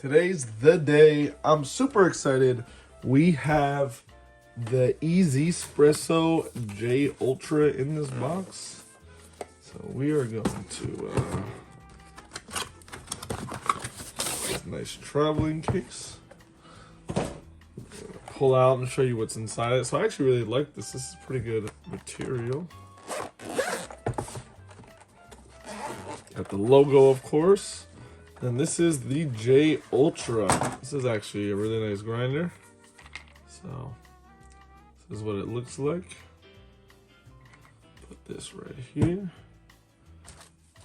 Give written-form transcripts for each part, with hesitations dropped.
Today's the day. I'm super excited. We have the 1Zpresso J Ultra in this box. So we are going to nice traveling case. Pull out and show you what's inside it. So I actually really like this. This is pretty good material. Got the logo, of course. And this is the J Ultra. This is actually a really nice grinder. So this is what it looks like. Put this right here.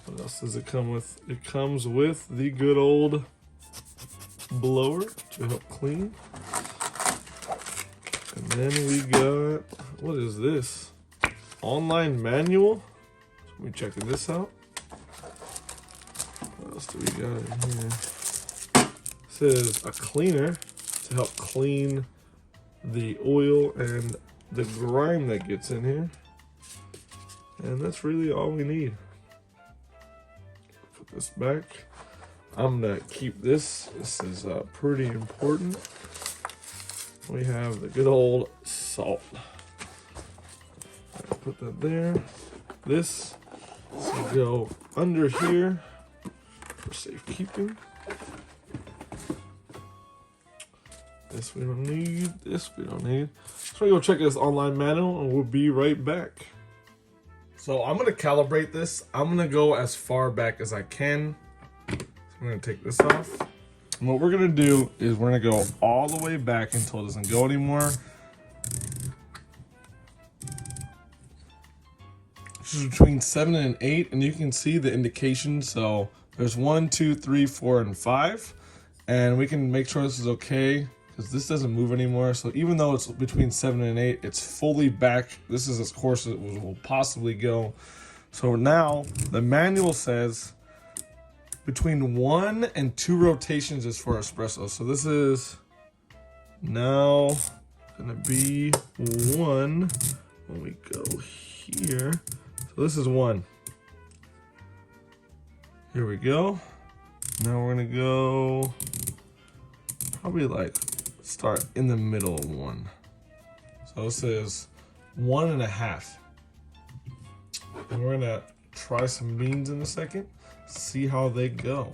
What else does it come with? It comes with the good old blower to help clean. And then we got, what is this? Online manual. Let me check this out. What else do we got in here? This is a cleaner to help clean the oil and the grime that gets in here. And that's really all we need. Put this back. I'm gonna keep this. This is pretty important. We have the good old salt. Put that there. This will go under here for safekeeping. This we don't need. This we don't need. So we go check this online manual and we'll be right back. So I'm gonna calibrate this. I'm gonna go as far back as I can. So I'm gonna take this off. And what we're gonna do is we're gonna go all the way back until it doesn't go anymore. This is between 7 and 8, and you can see the indication. So there's 1, 2, 3, 4, and 5. And we can make sure this is okay because this doesn't move anymore. So even though it's between 7 and 8, it's fully back. This is as coarse as it will possibly go. So now the manual says between 1 and 2 rotations is for espresso. So this is now gonna be 1 when we go here. So this is 1. Here we go. Now we're gonna go probably like start in the middle of 1. So this is 1.5. And we're gonna try some beans in a second. See how they go.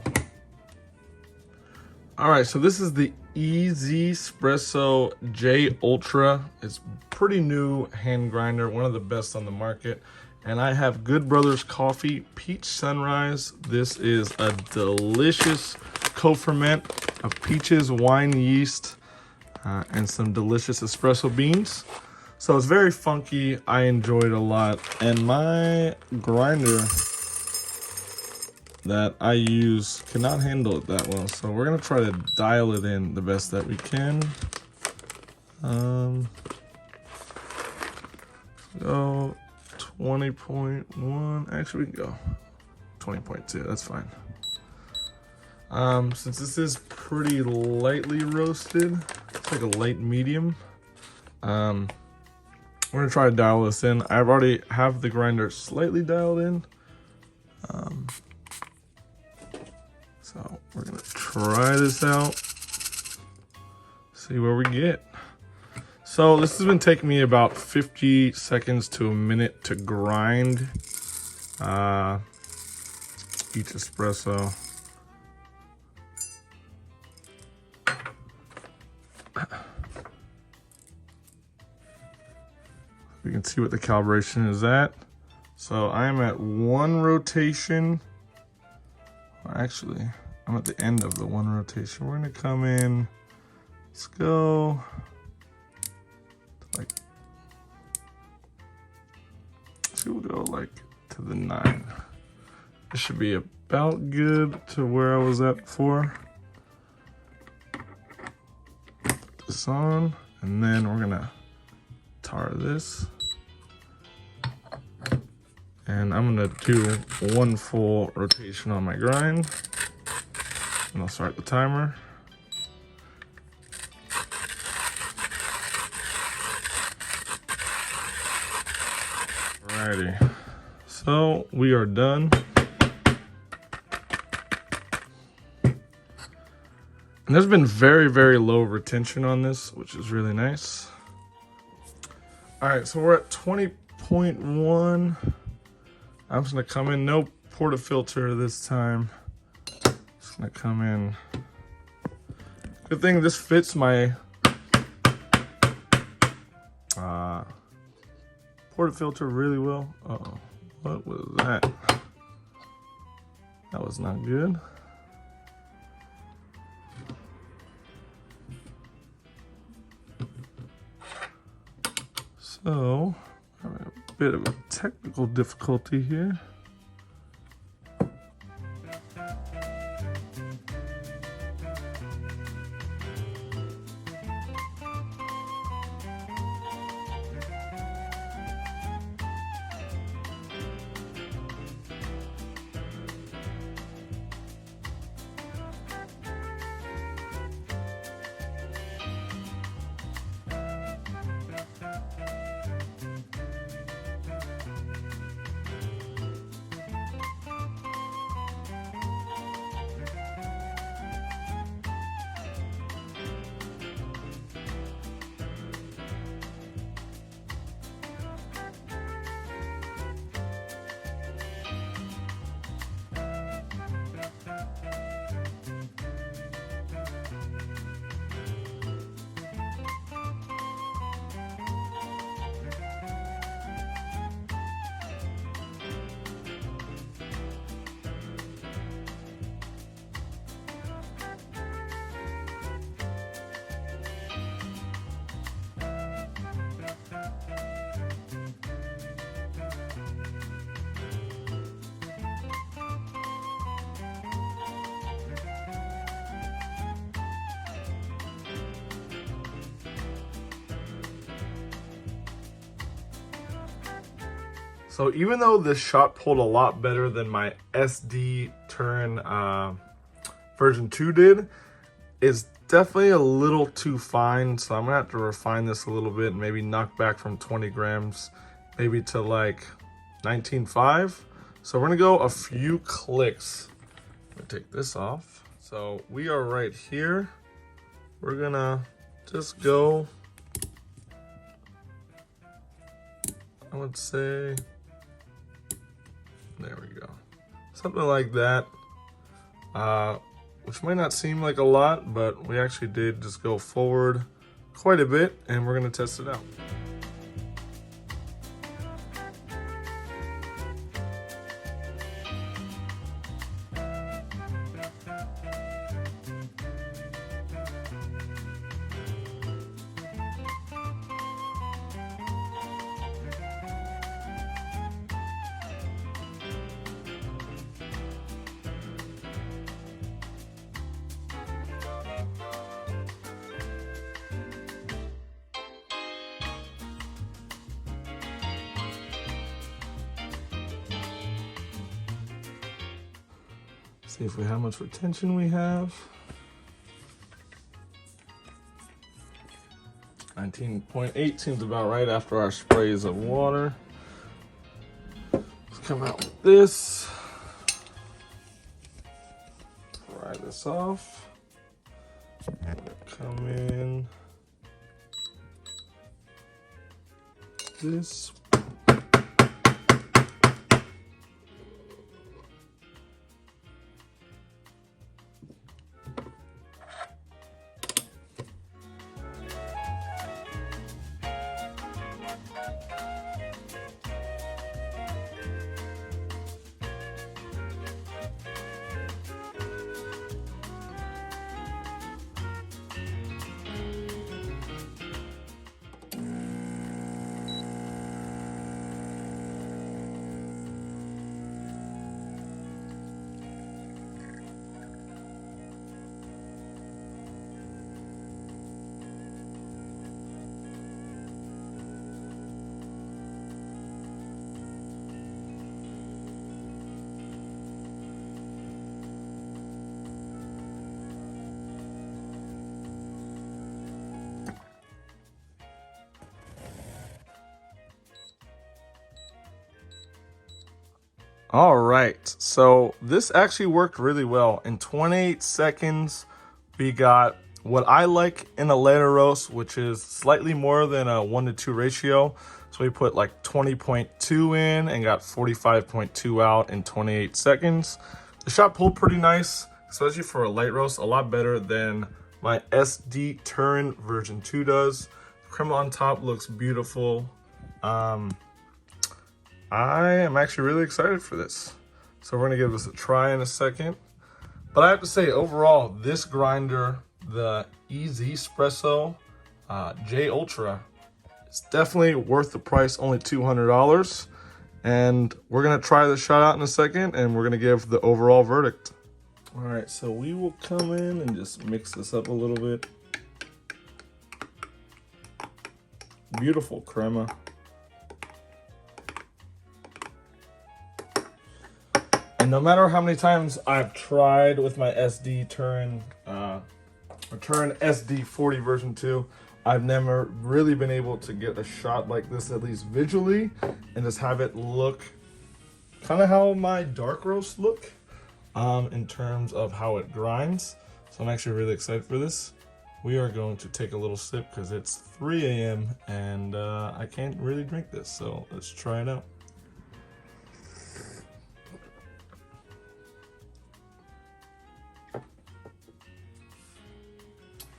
All right, so this is the 1Zpresso J Ultra. It's pretty new hand grinder, one of the best on the market. And I have Good Brothers Coffee Peach Sunrise. This is a delicious co-ferment of peaches, wine yeast, and some delicious espresso beans. So it's very funky. I enjoy it a lot. And my grinder that I use cannot handle it that well. So we're gonna try to dial it in the best that we can. Go 20.1, actually we can go 20.2, that's fine. Since this is pretty lightly roasted, it's like a light medium. We're gonna try to dial this in. I've already have the grinder slightly dialed in. So we're gonna try this out, see where we get. So this has been taking me about 50 seconds to a minute to grind each espresso. We can see what the calibration is at. So I am at 1 rotation. Actually, I'm at the end of the 1 rotation. We're gonna come in, let's go like, so we'll go like to the 9. This should be about good to where I was at before. Put this on, and then we're gonna tar this. And I'm gonna do 1 full rotation on my grind. And I'll start the timer. Alrighty, so we are done. And there's been very, very low retention on this, which is really nice. All right, so we're at 20.1. I'm just gonna come in, no portafilter this time. Just gonna come in. Good thing this fits my portafilter really well. Uh-oh, what was that? That was not good. So, having a bit of a technical difficulty here. So even though this shot pulled a lot better than my SD Turin version 2 did, it's definitely a little too fine. So I'm gonna have to refine this a little bit, maybe knock back from 20 grams, maybe to like 19.5. So we're gonna go a few clicks. I'm gonna take this off. So we are right here. We're gonna just go, I would say, there we go. Something like that, which might not seem like a lot, but we actually did just go forward quite a bit, and we're gonna test it out. See if we how much retention we have. 19.8 seems about right after our sprays of water. Let's come out with this. Fry this off. Come in. This. All right, so this actually worked really well. In 28 seconds, We got what I like in a layer roast, which is slightly more than a 1-to-2 ratio. So we put like 20.2 in and got 45.2 out in 28 seconds. The shot pulled pretty nice, especially for a light roast, a lot better than my SD Turin version 2 does. The crema on top looks beautiful. I am actually really excited for this. So we're gonna give this a try in a second. But I have to say, overall, this grinder, the 1Zpresso J Ultra, is definitely worth the price, only $200. And we're gonna try the shot out in a second, and we're gonna give the overall verdict. All right, so we will come in and just mix this up a little bit. Beautiful crema. And no matter how many times I've tried with my SD Turin, Turin SD40 version 2, I've never really been able to get a shot like this, at least visually, and just have it look kind of how my dark roasts look in terms of how it grinds. So I'm actually really excited for this. We are going to take a little sip because it's 3 a.m. and I can't really drink this, so let's try it out.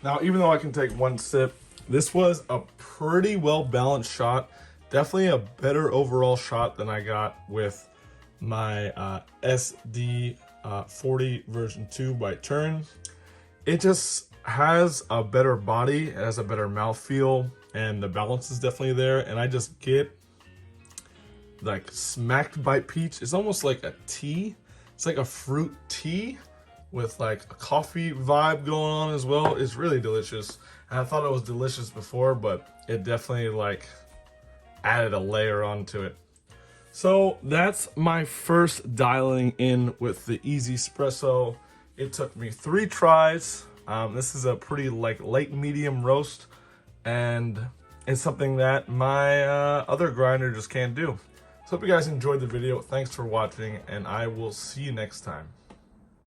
Now, even though I can take one sip, this was a pretty well balanced shot. Definitely a better overall shot than I got with my SD40 version 2 by Turin. It just has a better body, it has a better mouthfeel, and the balance is definitely there. And I just get like smacked by peach. It's almost like a tea. It's like a fruit tea with like a coffee vibe going on as well. It's really delicious. And I thought it was delicious before, but it definitely like added a layer onto it. So that's my first dialing in with the 1Zpresso. It took me 3 tries. This is a pretty like light medium roast, and it's something that my other grinder just can't do. So hope you guys enjoyed the video. Thanks for watching, and I will see you next time.